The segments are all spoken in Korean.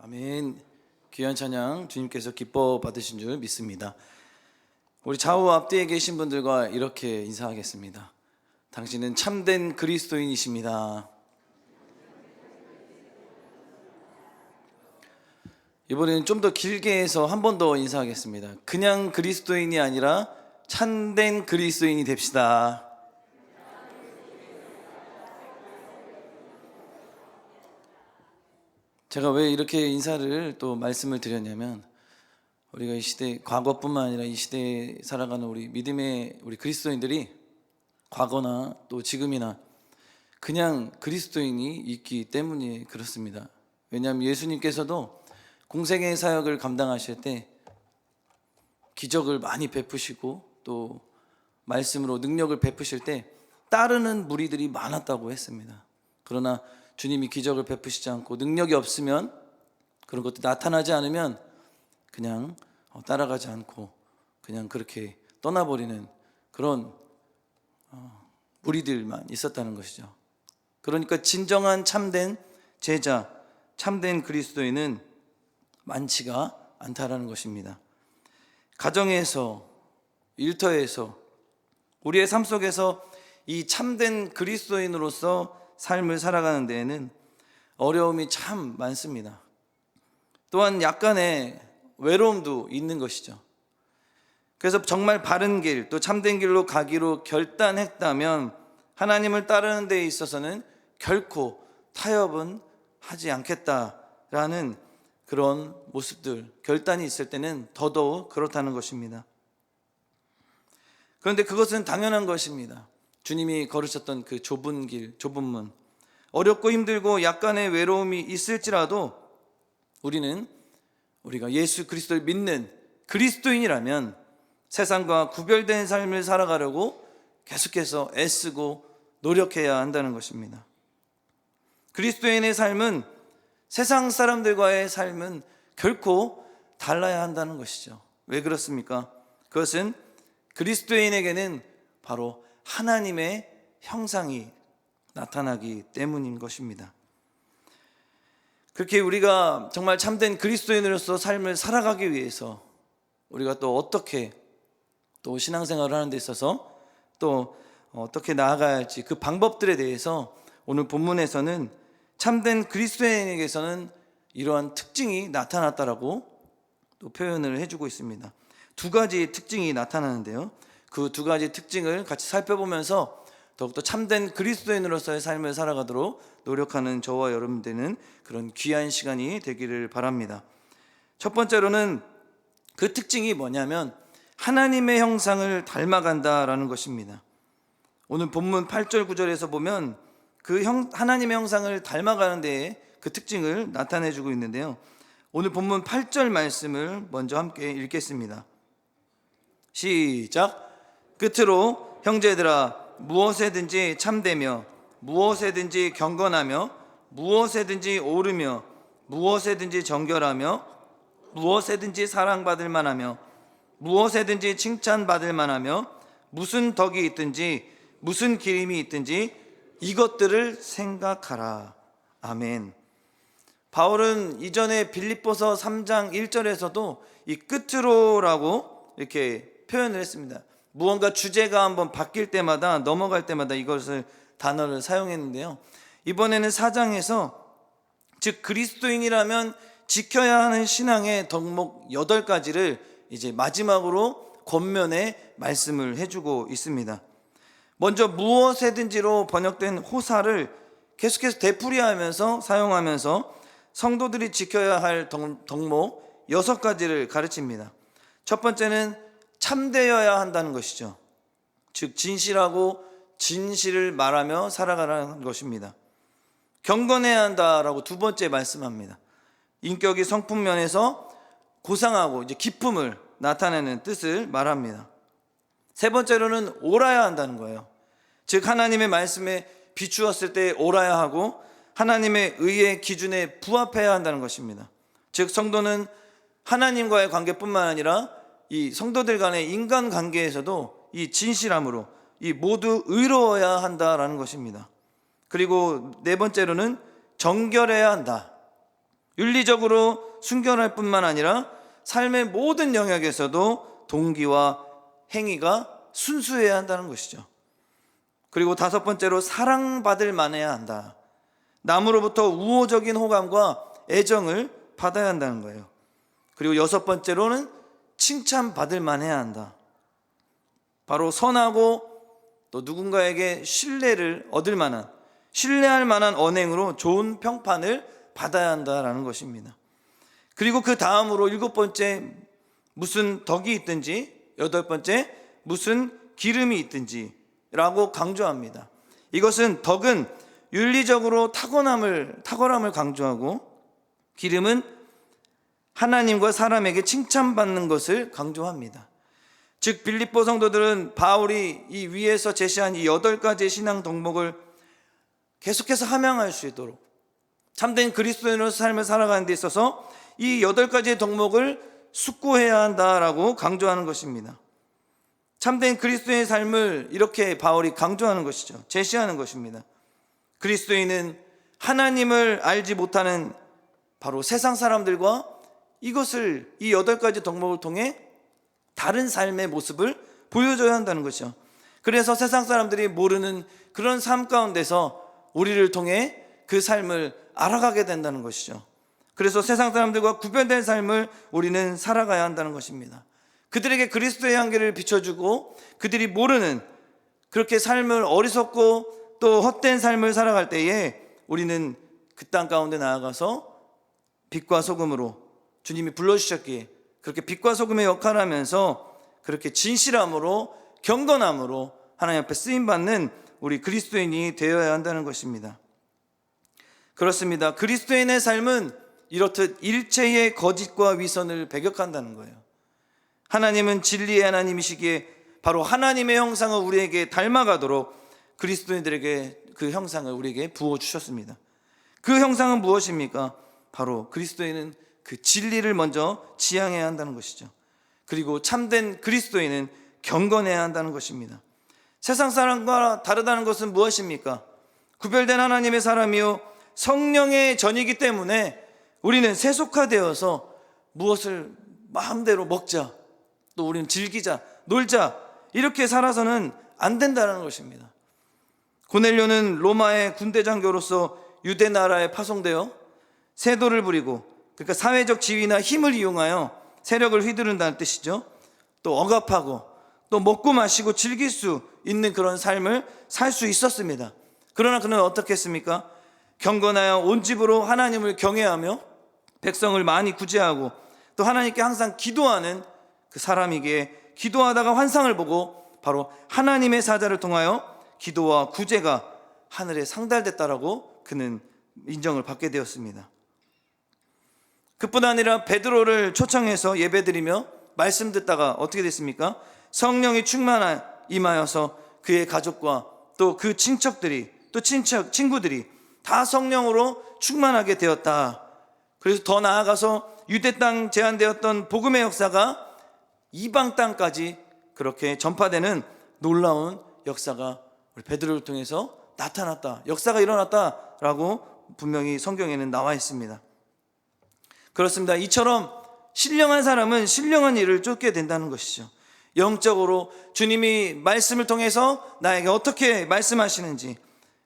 아멘. 귀한 찬양 주님께서 기뻐 받으신 줄 믿습니다. 우리 좌우 앞뒤에 계신 분들과 이렇게 인사하겠습니다. 당신은 참된 그리스도인이십니다. 이번에는 좀 더 길게 해서 한 번 더 인사하겠습니다. 그냥 그리스도인이 아니라 참된 그리스도인이 됩시다. 제가 왜 이렇게 인사를 또 말씀을 드렸냐면, 우리가 이 시대, 과거뿐만 아니라 이 시대에 살아가는 우리 믿음의 우리 그리스도인들이 과거나 또 지금이나 그냥 그리스도인이 있기 때문에 그렇습니다. 왜냐하면 예수님께서도 공생의 사역을 감당하실 때 기적을 많이 베푸시고 또 말씀으로 능력을 베푸실 때 따르는 무리들이 많았다고 했습니다. 그러나 주님이 기적을 베푸시지 않고 능력이 없으면, 그런 것도 나타나지 않으면 그냥 따라가지 않고 그냥 그렇게 떠나버리는 그런 무리들만 있었다는 것이죠. 그러니까 진정한 참된 제자, 참된 그리스도인은 많지가 않다라는 것입니다. 가정에서, 일터에서, 우리의 삶 속에서 이 참된 그리스도인으로서 삶을 살아가는 데에는 어려움이 참 많습니다. 또한 약간의 외로움도 있는 것이죠. 그래서 정말 바른 길, 또 참된 길로 가기로 결단했다면 하나님을 따르는 데 있어서는 결코 타협은 하지 않겠다라는 그런 모습들, 결단이 있을 때는 더더욱 그렇다는 것입니다. 그런데 그것은 당연한 것입니다. 주님이 걸으셨던 그 좁은 길, 좁은 문, 어렵고 힘들고 약간의 외로움이 있을지라도 우리가 예수 그리스도를 믿는 그리스도인이라면 세상과 구별된 삶을 살아가려고 계속해서 애쓰고 노력해야 한다는 것입니다. 그리스도인의 삶은 세상 사람들과의 삶은 결코 달라야 한다는 것이죠. 왜 그렇습니까? 그것은 그리스도인에게는 바로 하나님의 형상이 나타나기 때문인 것입니다. 그렇게 우리가 정말 참된 그리스도인으로서 삶을 살아가기 위해서 우리가 또 어떻게 또 신앙생활을 하는 데 있어서 또 어떻게 나아가야 할지 그 방법들에 대해서 오늘 본문에서는 참된 그리스도인에게서는 이러한 특징이 나타났다라고 또 표현을 해주고 있습니다. 두 가지 특징이 나타나는데요, 그 두 가지 특징을 같이 살펴보면서 더욱더 참된 그리스도인으로서의 삶을 살아가도록 노력하는 저와 여러분 되는 그런 귀한 시간이 되기를 바랍니다. 첫 번째로는 그 특징이 뭐냐면 하나님의 형상을 닮아간다라는 것입니다. 오늘 본문 8절 9절에서 보면 하나님의 형상을 닮아가는 데에 그 특징을 나타내주고 있는데요, 오늘 본문 8절 말씀을 먼저 함께 읽겠습니다. 시작. 끝으로 형제들아, 무엇에든지 참되며 무엇에든지 경건하며 무엇에든지 오르며 무엇에든지 정결하며 무엇에든지 사랑받을 만하며 무엇에든지 칭찬받을 만하며 무슨 덕이 있든지 무슨 기림이 있든지 이것들을 생각하라. 아멘. 바울은 이전에 빌립보서 3장 1절에서도 이 끝으로라고 이렇게 표현을 했습니다. 무언가 주제가 한번 바뀔 때마다, 넘어갈 때마다 이것을 단어를 사용했는데요, 이번에는 4장에서 즉 그리스도인이라면 지켜야 하는 신앙의 덕목 8가지를 이제 마지막으로 권면에 말씀을 해주고 있습니다. 먼저 무엇에든지로 번역된 호사를 계속해서 되풀이하면서 사용하면서 성도들이 지켜야 할 덕목 6가지를 가르칩니다. 첫 번째는 참되어야 한다는 것이죠. 즉 진실하고 진실을 말하며 살아가라는 것입니다. 경건해야 한다라고 두 번째 말씀합니다. 인격이 성품 면에서 고상하고 이제 기품을 나타내는 뜻을 말합니다. 세 번째로는 옳아야 한다는 거예요. 즉 하나님의 말씀에 비추었을 때 옳아야 하고 하나님의 의의 기준에 부합해야 한다는 것입니다. 즉 성도는 하나님과의 관계뿐만 아니라 이 성도들 간의 인간관계에서도 이 진실함으로 이 모두 의로워야 한다라는 것입니다. 그리고 네 번째로는 정결해야 한다. 윤리적으로 순결할 뿐만 아니라 삶의 모든 영역에서도 동기와 행위가 순수해야 한다는 것이죠. 그리고 다섯 번째로 사랑받을 만해야 한다. 남으로부터 우호적인 호감과 애정을 받아야 한다는 거예요. 그리고 여섯 번째로는 칭찬받을 만해야 한다. 바로 선하고 또 누군가에게 신뢰를 얻을 만한, 신뢰할 만한 언행으로 좋은 평판을 받아야 한다라는 것입니다. 그리고 그 다음으로 일곱 번째, 무슨 덕이 있든지, 여덟 번째, 무슨 기름이 있든지 라고 강조합니다. 이것은 덕은 윤리적으로 탁월함을 강조하고, 기름은 하나님과 사람에게 칭찬받는 것을 강조합니다. 즉 빌립보 성도들은 바울이 이 위에서 제시한 이 8가지의 신앙 덕목을 계속해서 함양할 수 있도록 참된 그리스도인으로서 삶을 살아가는 데 있어서 이 8가지의 덕목을 숙고해야 한다라고 강조하는 것입니다. 참된 그리스도인의 삶을 이렇게 바울이 강조하는 것이죠. 제시하는 것입니다. 그리스도인은 하나님을 알지 못하는 바로 세상 사람들과 이것을 이 8가지 덕목을 통해 다른 삶의 모습을 보여줘야 한다는 것이죠. 그래서 세상 사람들이 모르는 그런 삶 가운데서 우리를 통해 그 삶을 알아가게 된다는 것이죠. 그래서 세상 사람들과 구별된 삶을 우리는 살아가야 한다는 것입니다. 그들에게 그리스도의 향기를 비춰주고 그들이 모르는 그렇게 삶을 어리석고 또 헛된 삶을 살아갈 때에 우리는 그 땅 가운데 나아가서 빛과 소금으로 주님이 불러주셨기에 그렇게 빛과 소금의 역할을 하면서 그렇게 진실함으로 경건함으로 하나님 앞에 쓰임받는 우리 그리스도인이 되어야 한다는 것입니다. 그렇습니다. 그리스도인의 삶은 이렇듯 일체의 거짓과 위선을 배격한다는 거예요. 하나님은 진리의 하나님이시기에 바로 하나님의 형상을 우리에게 닮아가도록 그리스도인들에게 그 형상을 우리에게 부어주셨습니다. 그 형상은 무엇입니까? 바로 그리스도인은 그 진리를 먼저 지향해야 한다는 것이죠. 그리고 참된 그리스도인은 경건해야 한다는 것입니다. 세상 사람과 다르다는 것은 무엇입니까? 구별된 하나님의 사람이요 성령의 전이기 때문에 우리는 세속화되어서 무엇을 마음대로 먹자, 또 우리는 즐기자, 놀자 이렇게 살아서는 안 된다는 것입니다. 고넬료는 로마의 군대 장교로서 유대 나라에 파송되어 세도를 부리고, 그러니까 사회적 지위나 힘을 이용하여 세력을 휘두른다는 뜻이죠. 또 억압하고 또 먹고 마시고 즐길 수 있는 그런 삶을 살 수 있었습니다. 그러나 그는 어떻게 했습니까? 경건하여 온 집으로 하나님을 경외하며 백성을 많이 구제하고 또 하나님께 항상 기도하는 그 사람이기에 기도하다가 환상을 보고 바로 하나님의 사자를 통하여 기도와 구제가 하늘에 상달됐다라고 그는 인정을 받게 되었습니다. 그뿐 아니라 베드로를 초청해서 예배드리며 말씀 듣다가 어떻게 됐습니까? 성령이 임하여서 그의 가족과 또 그 친척들이 또 친구들이 다 성령으로 충만하게 되었다. 그래서 더 나아가서 유대 땅 제한되었던 복음의 역사가 이방 땅까지 그렇게 전파되는 놀라운 역사가 우리 베드로를 통해서 나타났다, 역사가 일어났다라고 분명히 성경에는 나와 있습니다. 그렇습니다. 이처럼 신령한 사람은 신령한 일을 쫓게 된다는 것이죠. 영적으로 주님이 말씀을 통해서 나에게 어떻게 말씀하시는지,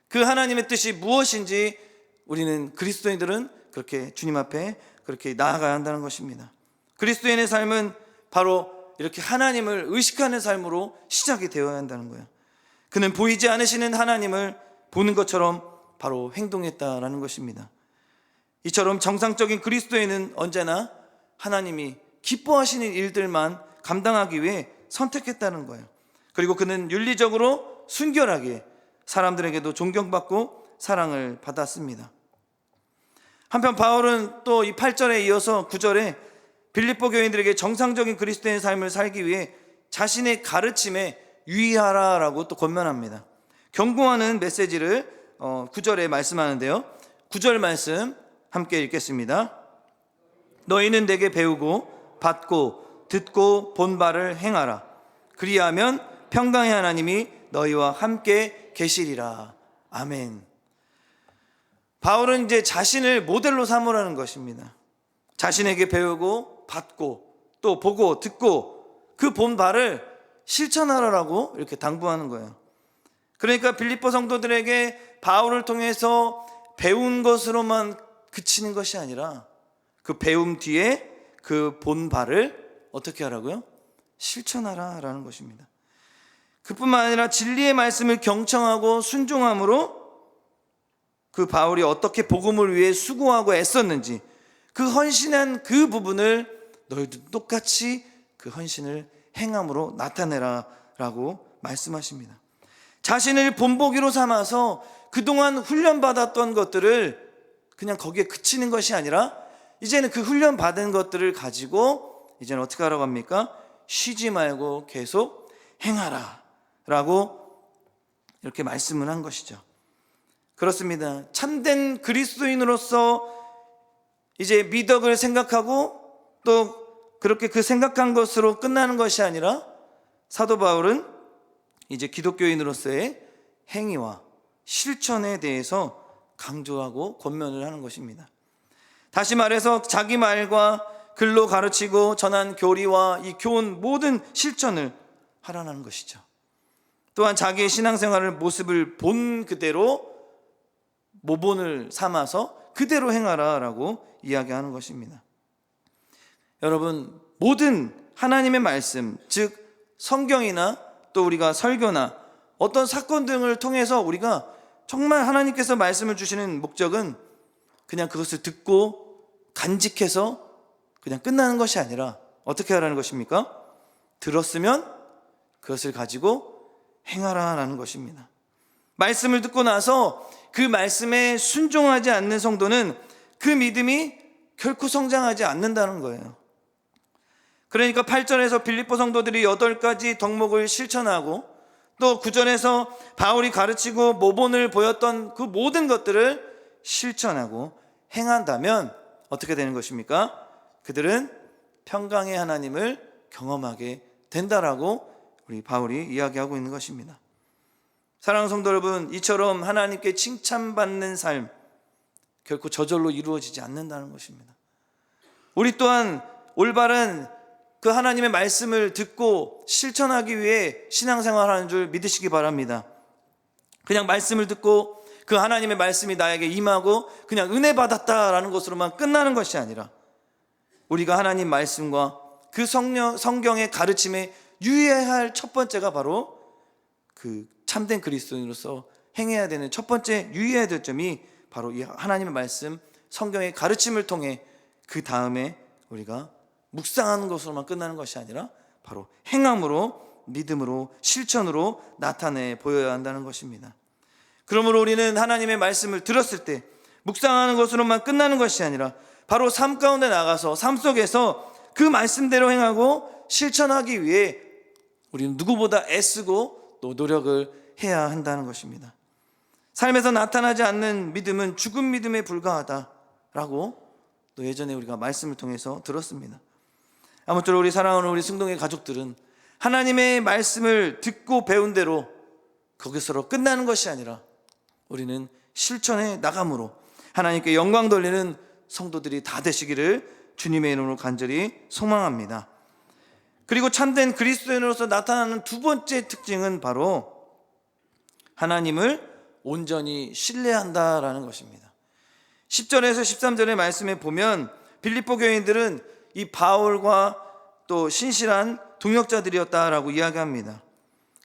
그 하나님의 뜻이 무엇인지 우리는 그리스도인들은 그렇게 주님 앞에 그렇게 나아가야 한다는 것입니다. 그리스도인의 삶은 바로 이렇게 하나님을 의식하는 삶으로 시작이 되어야 한다는 거예요. 그는 보이지 않으시는 하나님을 보는 것처럼 바로 행동했다라는 것입니다. 이처럼 정상적인 그리스도인은 언제나 하나님이 기뻐하시는 일들만 감당하기 위해 선택했다는 거예요. 그리고 그는 윤리적으로 순결하게 사람들에게도 존경받고 사랑을 받았습니다. 한편 바울은 또 이 8절에 이어서 9절에 빌립보 교인들에게 정상적인 그리스도인의 삶을 살기 위해 자신의 가르침에 유의하라라고 또 권면합니다. 경고하는 메시지를 9절에 말씀하는데요, 9절 말씀 함께 읽겠습니다. 너희는 내게 배우고 받고 듣고 본 바를 행하라. 그리하면 평강의 하나님이 너희와 함께 계시리라. 아멘. 바울은 이제 자신을 모델로 삼으라는 것입니다. 자신에게 배우고 받고 또 보고 듣고 그 본 바를 실천하라라고 이렇게 당부하는 거예요. 그러니까 빌립보 성도들에게 바울을 통해서 배운 것으로만 그치는 것이 아니라 그 배움 뒤에 그 본 바를 어떻게 하라고요? 실천하라라는 것입니다. 그뿐만 아니라 진리의 말씀을 경청하고 순종함으로 그 바울이 어떻게 복음을 위해 수고하고 애썼는지 그 헌신한 그 부분을 너희도 똑같이 그 헌신을 행함으로 나타내라 라고 말씀하십니다. 자신을 본보기로 삼아서 그동안 훈련받았던 것들을 그냥 거기에 그치는 것이 아니라 이제는 그 훈련받은 것들을 가지고 이제는 어떻게 하라고 합니까? 쉬지 말고 계속 행하라 라고 이렇게 말씀을 한 것이죠. 그렇습니다. 참된 그리스도인으로서 이제 미덕을 생각하고 또 그렇게 그 생각한 것으로 끝나는 것이 아니라 사도 바울은 이제 기독교인으로서의 행위와 실천에 대해서 강조하고 권면을 하는 것입니다. 다시 말해서 자기 말과 글로 가르치고 전한 교리와 이 교훈 모든 실천을 하라는 것이죠. 또한 자기의 신앙생활을 모습을 본 그대로 모본을 삼아서 그대로 행하라라고 이야기하는 것입니다. 여러분, 모든 하나님의 말씀, 즉 성경이나 또 우리가 설교나 어떤 사건 등을 통해서 우리가 정말 하나님께서 말씀을 주시는 목적은 그냥 그것을 듣고 간직해서 그냥 끝나는 것이 아니라 어떻게 하라는 것입니까? 들었으면 그것을 가지고 행하라라는 것입니다. 말씀을 듣고 나서 그 말씀에 순종하지 않는 성도는 그 믿음이 결코 성장하지 않는다는 거예요. 그러니까 8절에서 빌립보 성도들이 8가지 덕목을 실천하고 또 9절에서 바울이 가르치고 모본을 보였던 그 모든 것들을 실천하고 행한다면 어떻게 되는 것입니까? 그들은 평강의 하나님을 경험하게 된다라고 우리 바울이 이야기하고 있는 것입니다. 사랑하는 성도 여러분, 이처럼 하나님께 칭찬받는 삶 결코 저절로 이루어지지 않는다는 것입니다. 우리 또한 올바른 그 하나님의 말씀을 듣고 실천하기 위해 신앙생활하는 줄 믿으시기 바랍니다. 그냥 말씀을 듣고 그 하나님의 말씀이 나에게 임하고 그냥 은혜 받았다라는 것으로만 끝나는 것이 아니라 우리가 하나님 말씀과 그 성경의 가르침에 유의해야 할 첫 번째가 바로 그 참된 그리스도인으로서 행해야 되는 첫 번째 유의해야 될 점이 바로 이 하나님의 말씀, 성경의 가르침을 통해 그 다음에 우리가 묵상하는 것으로만 끝나는 것이 아니라 바로 행함으로, 믿음으로, 실천으로 나타내 보여야 한다는 것입니다. 그러므로 우리는 하나님의 말씀을 들었을 때 묵상하는 것으로만 끝나는 것이 아니라 바로 삶 가운데 나가서 삶 속에서 그 말씀대로 행하고 실천하기 위해 우리는 누구보다 애쓰고 또 노력을 해야 한다는 것입니다. 삶에서 나타나지 않는 믿음은 죽은 믿음에 불과하다라고 또 예전에 우리가 말씀을 통해서 들었습니다. 아무쪼록 우리 사랑하는 우리 승동의 가족들은 하나님의 말씀을 듣고 배운 대로 거기서로 끝나는 것이 아니라 우리는 실천해 나감으로 하나님께 영광 돌리는 성도들이 다 되시기를 주님의 이름으로 간절히 소망합니다. 그리고 참된 그리스도인으로서 나타나는 두 번째 특징은 바로 하나님을 온전히 신뢰한다라는 것입니다. 10절에서 13절의 말씀에 보면 빌립보 교인들은 이 바울과 또 신실한 동역자들이었다라고 이야기합니다.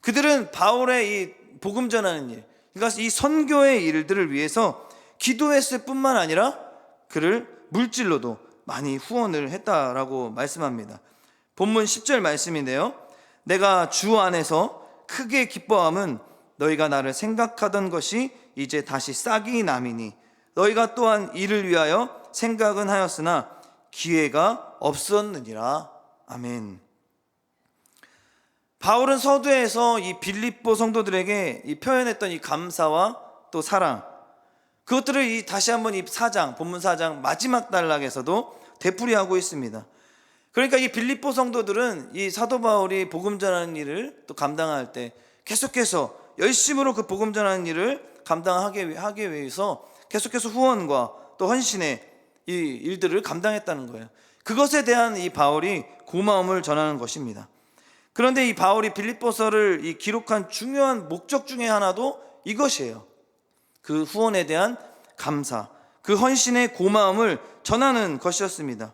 그들은 바울의 이 복음 전하는 일, 그러니까 이 선교의 일들을 위해서 기도했을 뿐만 아니라 그를 물질로도 많이 후원을 했다라고 말씀합니다. 본문 10절 말씀인데요, 내가 주 안에서 크게 기뻐함은 너희가 나를 생각하던 것이 이제 다시 싹이 남이니 너희가 또한 이를 위하여 생각은 하였으나 기회가 없었느니라. 아멘. 바울은 서두에서 이 빌립보 성도들에게 이 표현했던 이 감사와 또 사랑, 그것들을 다시 한번 이 4장, 본문 4장 마지막 단락에서도 되풀이하고 있습니다. 그러니까 이 빌립보 성도들은 이 사도 바울이 복음 전하는 일을 또 감당할 때 계속해서 열심으로 그 복음 전하는 일을 감당하기 위해서 계속해서 후원과 또 헌신의 이 일들을 감당했다는 거예요. 그것에 대한 이 바울이 고마움을 전하는 것입니다. 그런데 이 바울이 빌립보서를 이 기록한 중요한 목적 중에 하나도 이것이에요. 그 후원에 대한 감사, 그 헌신의 고마움을 전하는 것이었습니다.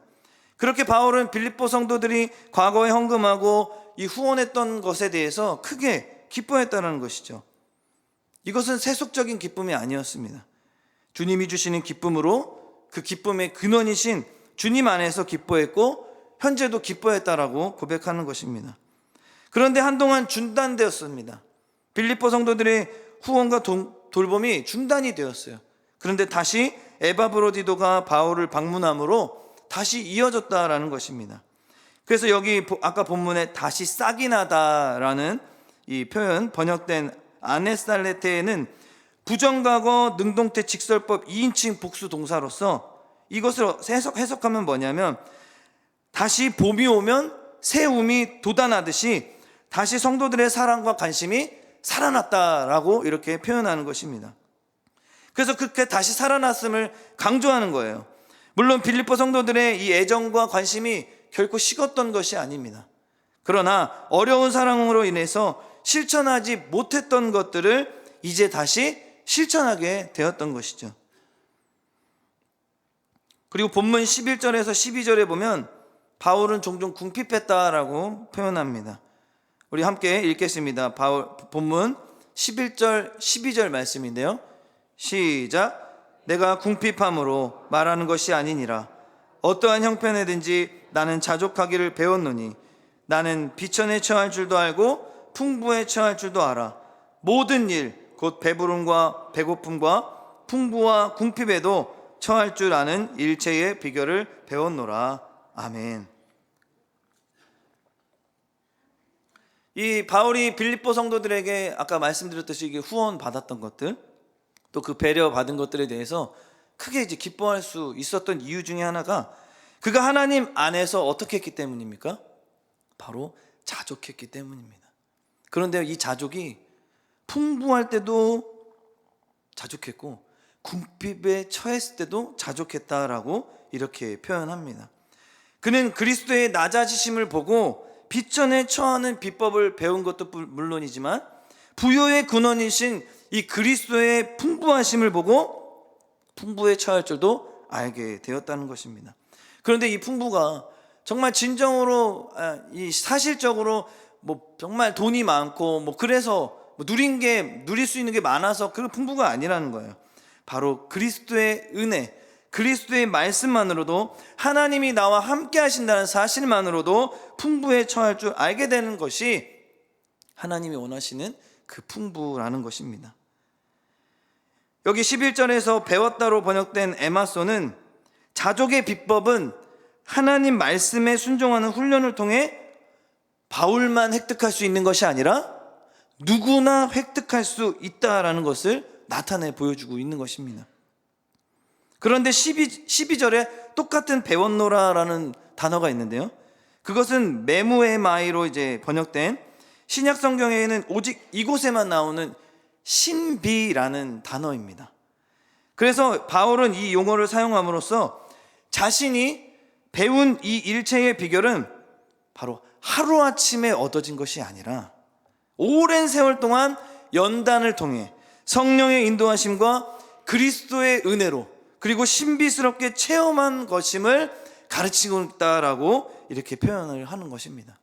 그렇게 바울은 빌립보 성도들이 과거에 헌금하고 이 후원했던 것에 대해서 크게 기뻐했다는 것이죠. 이것은 세속적인 기쁨이 아니었습니다. 주님이 주시는 기쁨으로 그 기쁨의 근원이신 주님 안에서 기뻐했고 현재도 기뻐했다라고 고백하는 것입니다. 그런데 한동안 중단되었습니다. 빌립보 성도들의 후원과 돌봄이 중단이 되었어요. 그런데 다시 에바브로디도가 바울을 방문함으로 다시 이어졌다라는 것입니다. 그래서 여기 아까 본문에 다시 싹이 나다라는 이 표현 번역된 아네살레테에는 부정과거 능동태 직설법 2인칭 복수 동사로서 이것을 해석하면 뭐냐면 다시 봄이 오면 새 움이 돋아나듯이 다시 성도들의 사랑과 관심이 살아났다라고 이렇게 표현하는 것입니다. 그래서 그렇게 다시 살아났음을 강조하는 거예요. 물론 빌립보 성도들의 이 애정과 관심이 결코 식었던 것이 아닙니다. 그러나 어려운 사랑으로 인해서 실천하지 못했던 것들을 이제 다시 실천하게 되었던 것이죠. 그리고 본문 11절에서 12절에 보면 바울은 종종 궁핍했다라고 표현합니다. 우리 함께 읽겠습니다. 본문 11절 12절 말씀인데요. 시작. 내가 궁핍함으로 말하는 것이 아니니라. 어떠한 형편에든지 나는 자족하기를 배웠노니 나는 비천에 처할 줄도 알고 풍부에 처할 줄도 알아. 모든 일 곧 배부름과 배고픔과 풍부와 궁핍에도 처할 줄 아는 일체의 비결을 배웠노라. 아멘. 이 바울이 빌립보 성도들에게 아까 말씀드렸듯이 이게 후원 받았던 것들, 또 그 배려 받은 것들에 대해서 크게 이제 기뻐할 수 있었던 이유 중에 하나가 그가 하나님 안에서 어떻게 했기 때문입니까? 바로 자족했기 때문입니다. 그런데 이 자족이 풍부할 때도 자족했고 궁핍에 처했을 때도 자족했다라고 이렇게 표현합니다. 그는 그리스도의 낮아지심을 보고 비천에 처하는 비법을 배운 것도 물론이지만 부요의 근원이신 이 그리스도의 풍부하심을 보고 풍부에 처할 줄도 알게 되었다는 것입니다. 그런데 이 풍부가 정말 진정으로 이 사실적으로 뭐 정말 돈이 많고 뭐 그래서 누릴 수 있는 게 많아서 그런 풍부가 아니라는 거예요. 바로 그리스도의 은혜, 그리스도의 말씀만으로도 하나님이 나와 함께 하신다는 사실만으로도 풍부에 처할 줄 알게 되는 것이 하나님이 원하시는 그 풍부라는 것입니다. 여기 11절에서 배웠다로 번역된 에마소는 자족의 비법은 하나님 말씀에 순종하는 훈련을 통해 바울만 획득할 수 있는 것이 아니라 누구나 획득할 수 있다라는 것을 나타내 보여주고 있는 것입니다. 그런데 12절에 똑같은 배웠노라라는 단어가 있는데요. 그것은 메무에마이로 이제 번역된 신약 성경에는 오직 이곳에만 나오는 신비라는 단어입니다. 그래서 바울은 이 용어를 사용함으로써 자신이 배운 이 일체의 비결은 바로 하루아침에 얻어진 것이 아니라 오랜 세월 동안 연단을 통해 성령의 인도하심과 그리스도의 은혜로 그리고 신비스럽게 체험한 것임을 가르치고 있다라고 이렇게 표현을 하는 것입니다.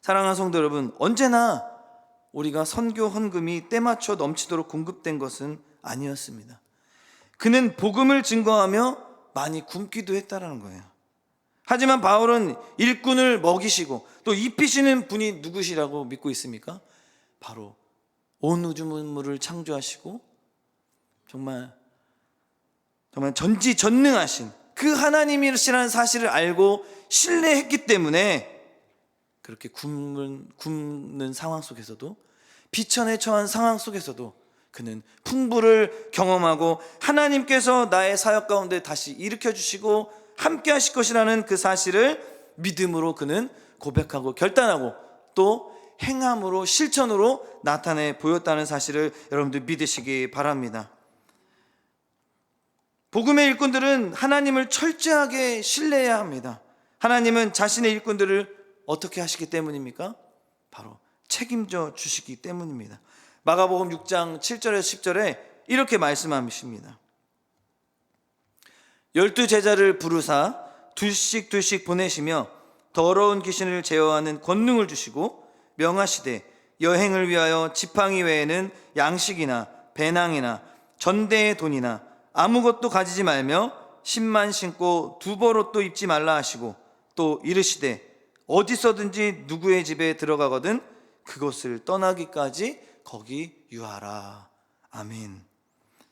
사랑하는 성도 여러분, 언제나 우리가 선교 헌금이 때맞춰 넘치도록 공급된 것은 아니었습니다. 그는 복음을 증거하며 많이 굶기도 했다라는 거예요. 하지만 바울은 일꾼을 먹이시고 또 입히시는 분이 누구시라고 믿고 있습니까? 바로 온 우주 만물을 창조하시고 정말 전지전능하신 그 하나님이시라는 사실을 알고 신뢰했기 때문에 그렇게 굶는 상황 속에서도 비천에 처한 상황 속에서도 그는 풍부를 경험하고 하나님께서 나의 사역 가운데 다시 일으켜주시고 함께 하실 것이라는 그 사실을 믿음으로 그는 고백하고 결단하고 또 행함으로 실천으로 나타내 보였다는 사실을 여러분들 믿으시기 바랍니다. 복음의 일꾼들은 하나님을 철저하게 신뢰해야 합니다. 하나님은 자신의 일꾼들을 어떻게 하시기 때문입니까? 바로 책임져 주시기 때문입니다. 마가복음 6장 7절에서 10절에 이렇게 말씀하십니다. 12 제자를 부르사 둘씩 보내시며 더러운 귀신을 제어하는 권능을 주시고 명하시되 여행을 위하여 지팡이 외에는 양식이나 배낭이나 전대의 돈이나 아무것도 가지지 말며 신만 신고 두벌옷도 입지 말라 하시고 또 이르시되 어디서든지 누구의 집에 들어가거든 그곳을 떠나기까지 거기 유하라. 아멘.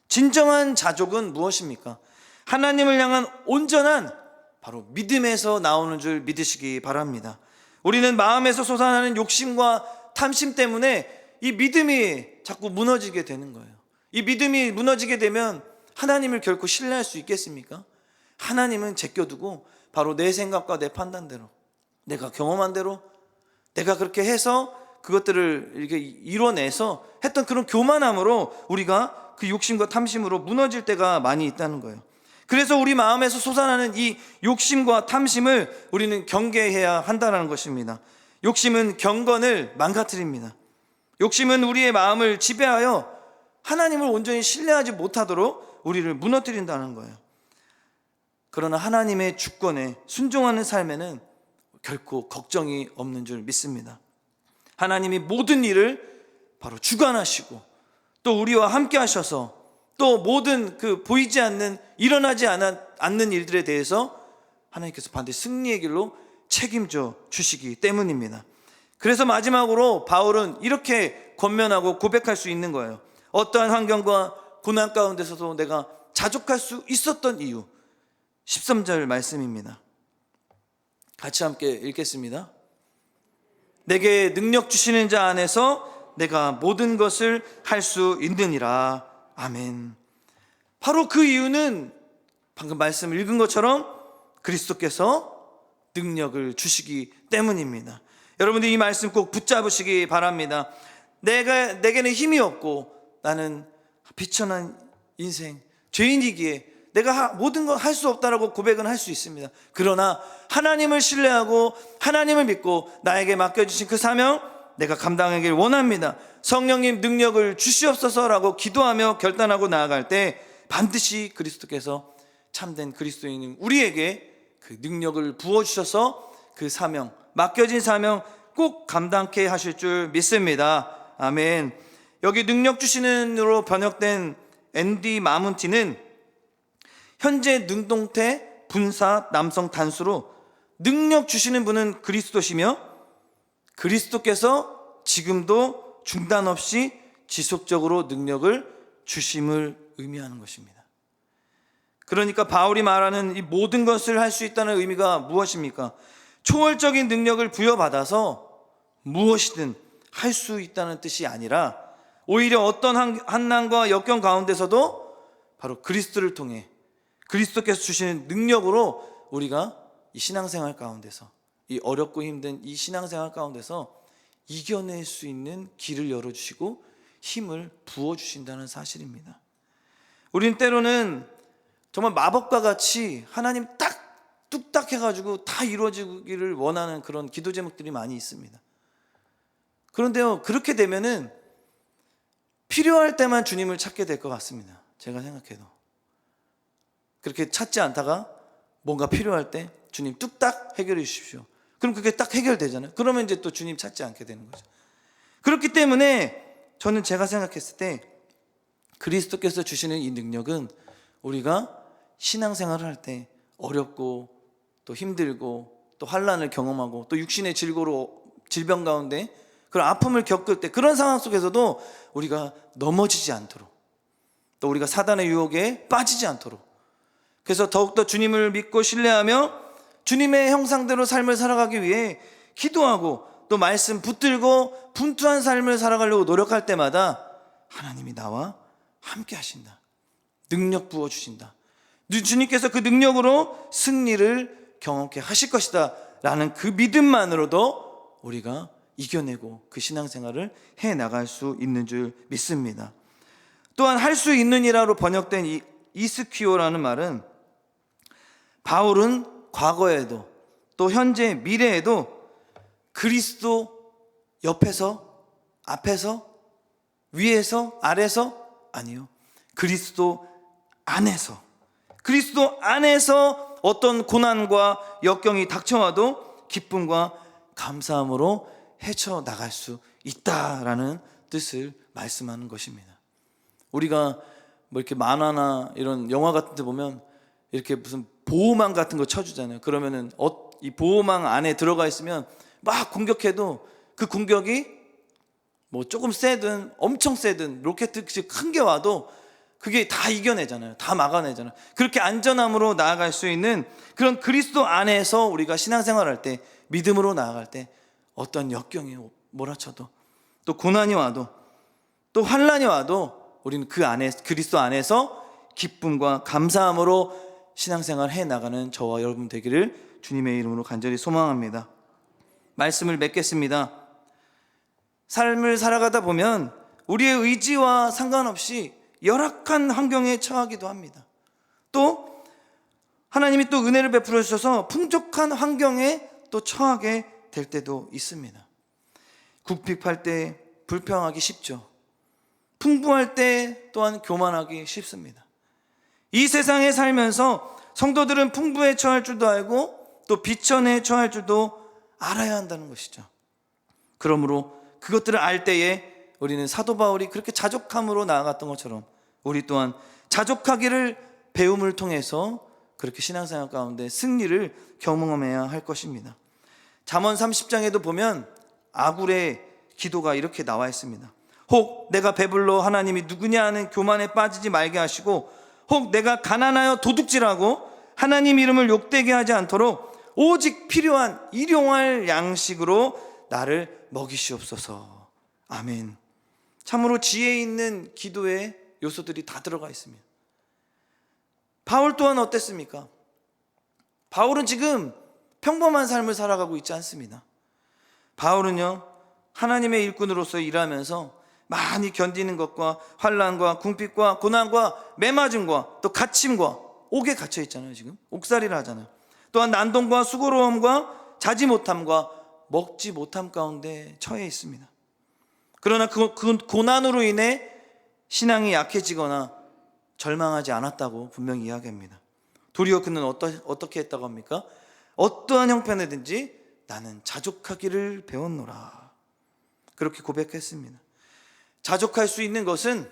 진정한 자족은 무엇입니까? 하나님을 향한 온전한 바로 믿음에서 나오는 줄 믿으시기 바랍니다. 우리는 마음에서 솟아나는 욕심과 탐심 때문에 이 믿음이 자꾸 무너지게 되는 거예요. 이 믿음이 무너지게 되면 하나님을 결코 신뢰할 수 있겠습니까? 하나님은 제껴두고 바로 내 생각과 내 판단대로, 내가 경험한 대로, 내가 그렇게 해서 그것들을 이렇게 이뤄내서 했던 그런 교만함으로 우리가 그 욕심과 탐심으로 무너질 때가 많이 있다는 거예요. 그래서 우리 마음에서 솟아나는 이 욕심과 탐심을 우리는 경계해야 한다는 것입니다. 욕심은 경건을 망가뜨립니다. 욕심은 우리의 마음을 지배하여 하나님을 온전히 신뢰하지 못하도록 우리를 무너뜨린다는 거예요. 그러나 하나님의 주권에 순종하는 삶에는 결코 걱정이 없는 줄 믿습니다. 하나님이 모든 일을 바로 주관하시고 또 우리와 함께 하셔서 또 모든 그 보이지 않는 일어나지 않는 일들에 대해서 하나님께서 반드시 승리의 길로 책임져 주시기 때문입니다. 그래서 마지막으로 바울은 이렇게 권면하고 고백할 수 있는 거예요. 어떠한 환경과 고난 가운데서도 내가 자족할 수 있었던 이유, 13절 말씀입니다. 같이 함께 읽겠습니다. 내게 능력 주시는 자 안에서 내가 모든 것을 할 수 있느니라. 아멘. 바로 그 이유는 방금 말씀 읽은 것처럼 그리스도께서 능력을 주시기 때문입니다. 여러분들 이 말씀 꼭 붙잡으시기 바랍니다. 내게는 힘이 없고 나는 비천한 인생, 죄인이기에 내가 모든 걸 할 수 없다라고 고백은 할 수 있습니다. 그러나 하나님을 신뢰하고 하나님을 믿고 나에게 맡겨주신 그 사명 내가 감당하길 원합니다. 성령님 능력을 주시옵소서라고 기도하며 결단하고 나아갈 때 반드시 그리스도께서 참된 그리스도인인 우리에게 그 능력을 부어주셔서 그 사명, 맡겨진 사명 꼭 감당케 하실 줄 믿습니다. 아멘. 여기 능력 주시는으로 번역된 앤디 마문티는 현재 능동태 분사 남성 단수로 능력 주시는 분은 그리스도시며 그리스도께서 지금도 중단 없이 지속적으로 능력을 주심을 의미하는 것입니다. 그러니까 바울이 말하는 이 모든 것을 할 수 있다는 의미가 무엇입니까? 초월적인 능력을 부여받아서 무엇이든 할 수 있다는 뜻이 아니라 오히려 어떤 한난과 역경 가운데서도 바로 그리스도를 통해 그리스도께서 주시는 능력으로 우리가 이 신앙생활 가운데서 이 어렵고 힘든 이 신앙생활 가운데서 이겨낼 수 있는 길을 열어주시고 힘을 부어주신다는 사실입니다. 우린 때로는 정말 마법과 같이 하나님 뚝딱 해가지고 다 이루어지기를 원하는 그런 기도 제목들이 많이 있습니다. 그런데요, 그렇게 되면은 필요할 때만 주님을 찾게 될 것 같습니다. 제가 생각해도 그렇게 찾지 않다가 뭔가 필요할 때 주님 뚝딱 해결해 주십시오. 그럼 그게 딱 해결되잖아요. 그러면 이제 또 주님 찾지 않게 되는 거죠. 그렇기 때문에 저는 제가 생각했을 때 그리스도께서 주시는 이 능력은 우리가 신앙생활을 할 때 어렵고 또 힘들고 또 환난을 경험하고 또 육신의 질병 가운데 그런 아픔을 겪을 때 그런 상황 속에서도 우리가 넘어지지 않도록 또 우리가 사단의 유혹에 빠지지 않도록 그래서 더욱더 주님을 믿고 신뢰하며 주님의 형상대로 삶을 살아가기 위해 기도하고 또 말씀 붙들고 분투한 삶을 살아가려고 노력할 때마다 하나님이 나와 함께 하신다. 능력 부어주신다. 주님께서 그 능력으로 승리를 경험케 하실 것이다 라는 그 믿음만으로도 우리가 이겨내고 그 신앙생활을 해나갈 수 있는 줄 믿습니다. 또한 할 수 있느니라로 번역된 이 이스퀴오라는 말은 바울은 과거에도 또 현재 미래에도 그리스도 옆에서, 앞에서, 위에서, 아래서, 아니요, 그리스도 안에서, 그리스도 안에서 어떤 고난과 역경이 닥쳐와도 기쁨과 감사함으로 헤쳐나갈 수 있다라는 뜻을 말씀하는 것입니다. 우리가 뭐 이렇게 만화나 이런 영화 같은 데 보면 이렇게 무슨 보호망 같은 거 쳐주잖아요. 그러면은 이 보호망 안에 들어가 있으면 막 공격해도 그 공격이 뭐 조금 세든 엄청 세든 로켓같이 큰 게 와도 그게 다 이겨내잖아요. 다 막아내잖아요. 그렇게 안전함으로 나아갈 수 있는 그런 그리스도 안에서 우리가 신앙생활할 때, 믿음으로 나아갈 때 어떤 역경이 몰아쳐도, 또 고난이 와도, 또 환난이 와도 우리는 그 안에, 그리스도 안에서 기쁨과 감사함으로 신앙생활 해나가는 저와 여러분 되기를 주님의 이름으로 간절히 소망합니다. 말씀을 맺겠습니다. 삶을 살아가다 보면 우리의 의지와 상관없이 열악한 환경에 처하기도 합니다. 또 하나님이 또 은혜를 베풀어 주셔서 풍족한 환경에 또 처하게 될 때도 있습니다. 궁핍할 때 불평하기 쉽죠. 풍부할 때 또한 교만하기 쉽습니다. 이 세상에 살면서 성도들은 풍부에 처할 줄도 알고 또 비천에 처할 줄도 알아야 한다는 것이죠. 그러므로 그것들을 알 때에 우리는 사도 바울이 그렇게 자족함으로 나아갔던 것처럼 우리 또한 자족하기를 배움을 통해서 그렇게 신앙생활 가운데 승리를 경험해야 할 것입니다. 잠언 30장에도 보면 아굴의 기도가 이렇게 나와 있습니다. 혹 내가 배불러 하나님이 누구냐 하는 교만에 빠지지 말게 하시고, 혹 내가 가난하여 도둑질하고 하나님 이름을 욕되게 하지 않도록 오직 필요한 일용할 양식으로 나를 먹이시옵소서. 아멘. 참으로 지혜 있는 기도의 요소들이 다 들어가 있습니다. 바울 또한 어땠습니까? 바울은 지금 평범한 삶을 살아가고 있지 않습니다. 바울은요, 하나님의 일꾼으로서 일하면서 많이 견디는 것과 환난과 궁핍과 고난과 매맞음과 또 갇힘과 옥에 갇혀 있잖아요. 지금 옥살이를 하잖아요. 또한 난동과 수고로움과 자지 못함과 먹지 못함 가운데 처해 있습니다. 그러나 그 고난으로 인해 신앙이 약해지거나 절망하지 않았다고 분명히 이야기합니다. 도리어 그는 어떻게 했다고 합니까? 어떠한 형편이든지 나는 자족하기를 배웠노라, 그렇게 고백했습니다. 자족할 수 있는 것은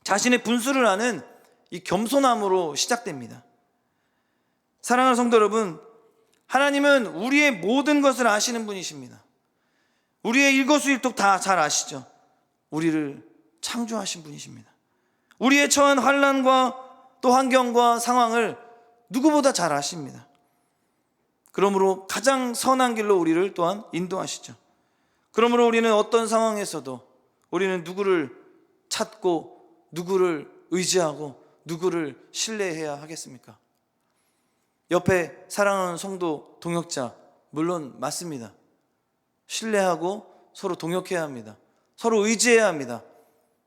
자신의 분수를 아는 이 겸손함으로 시작됩니다. 사랑하는 성도 여러분, 하나님은 우리의 모든 것을 아시는 분이십니다. 우리의 일거수일투 다 잘 아시죠. 우리를 창조하신 분이십니다. 우리의 처한 환난과 또 환경과 상황을 누구보다 잘 아십니다. 그러므로 가장 선한 길로 우리를 또한 인도하시죠. 그러므로 우리는 어떤 상황에서도 우리는 누구를 찾고 누구를 의지하고 누구를 신뢰해야 하겠습니까? 옆에 사랑하는 성도 동역자, 물론 맞습니다. 신뢰하고 서로 동역해야 합니다. 서로 의지해야 합니다.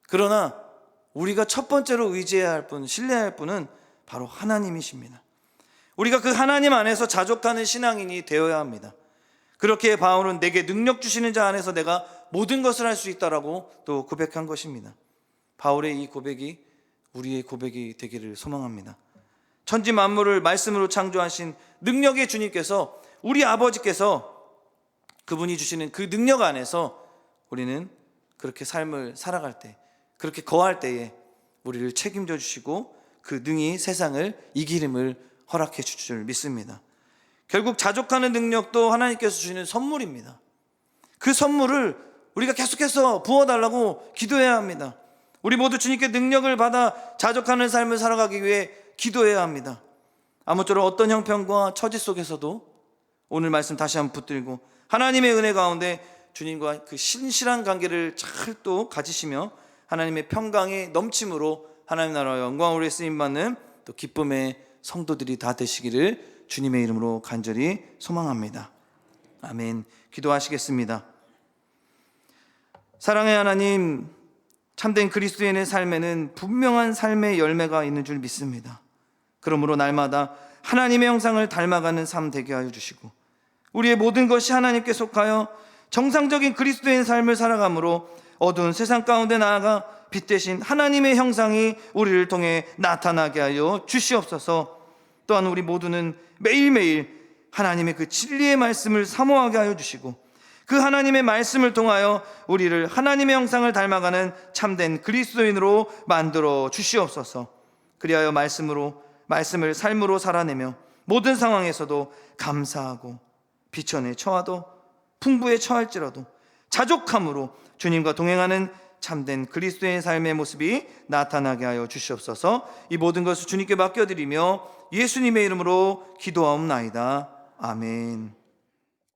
그러나 우리가 첫 번째로 의지해야 할 분, 신뢰해야 할 분은 바로 하나님이십니다. 우리가 그 하나님 안에서 자족하는 신앙인이 되어야 합니다. 그렇게 바울은 내게 능력 주시는 자 안에서 내가 모든 것을 할 수 있다라고 또 고백한 것입니다. 바울의 이 고백이 우리의 고백이 되기를 소망합니다. 천지 만물을 말씀으로 창조하신 능력의 주님께서, 우리 아버지께서 그분이 주시는 그 능력 안에서 우리는 그렇게 삶을 살아갈 때, 그렇게 거할 때에 우리를 책임져 주시고 그 능히 세상을 이기림을 허락해 주실 줄 믿습니다. 결국 자족하는 능력도 하나님께서 주시는 선물입니다. 그 선물을 우리가 계속해서 부어달라고 기도해야 합니다. 우리 모두 주님께 능력을 받아 자족하는 삶을 살아가기 위해 기도해야 합니다. 아무쪼록 어떤 형편과 처지 속에서도 오늘 말씀 다시 한번 붙들고 하나님의 은혜 가운데 주님과 그 신실한 관계를 잘 또 가지시며 하나님의 평강의 넘침으로 하나님 나라의 영광으로 쓰임받는 또 기쁨의 성도들이 다 되시기를 주님의 이름으로 간절히 소망합니다. 아멘. 기도하시겠습니다. 사랑의 하나님, 참된 그리스도인의 삶에는 분명한 삶의 열매가 있는 줄 믿습니다. 그러므로 날마다 하나님의 형상을 닮아가는 삶 되게 하여 주시고, 우리의 모든 것이 하나님께 속하여 정상적인 그리스도인 삶을 살아감으로 어두운 세상 가운데 나아가 빛 대신 하나님의 형상이 우리를 통해 나타나게 하여 주시옵소서. 또한 우리 모두는 매일매일 하나님의 그 진리의 말씀을 사모하게 하여 주시고, 그 하나님의 말씀을 통하여 우리를 하나님의 형상을 닮아가는 참된 그리스도인으로 만들어 주시옵소서. 그리하여 말씀을 삶으로 살아내며 모든 상황에서도 감사하고, 비천에 처하도 풍부에 처할지라도 자족함으로 주님과 동행하는 참된 그리스도의 삶의 모습이 나타나게 하여 주시옵소서. 이 모든 것을 주님께 맡겨드리며 예수님의 이름으로 기도하옵나이다. 아멘.